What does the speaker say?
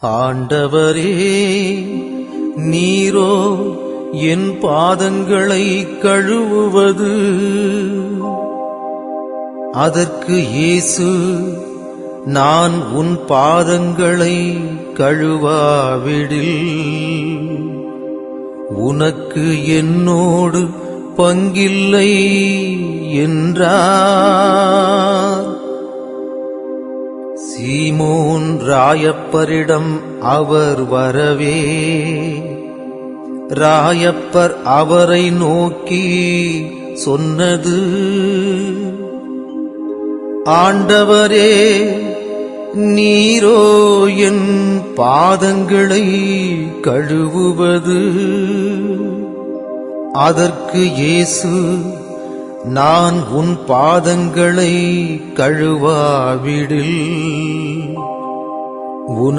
ஆண்டவரே, நீரோ என் பாதங்களை கழுவுவது. அதற்கு இயேசு, நான் உன் பாதங்களை கழுவாவிடில் உனக்கு என்னோடு பங்கில்லை என்றார். சீமோன் ராயப்பரிடம் அவர் வரவே, ராயப்பர் அவரை நோக்கி சொன்னது, ஆண்டவரே, நீரோ என் பாதங்களை கழுவுவது. அதற்கு இயேசு, நான் உன் பாதங்களை கழுவாவிடில்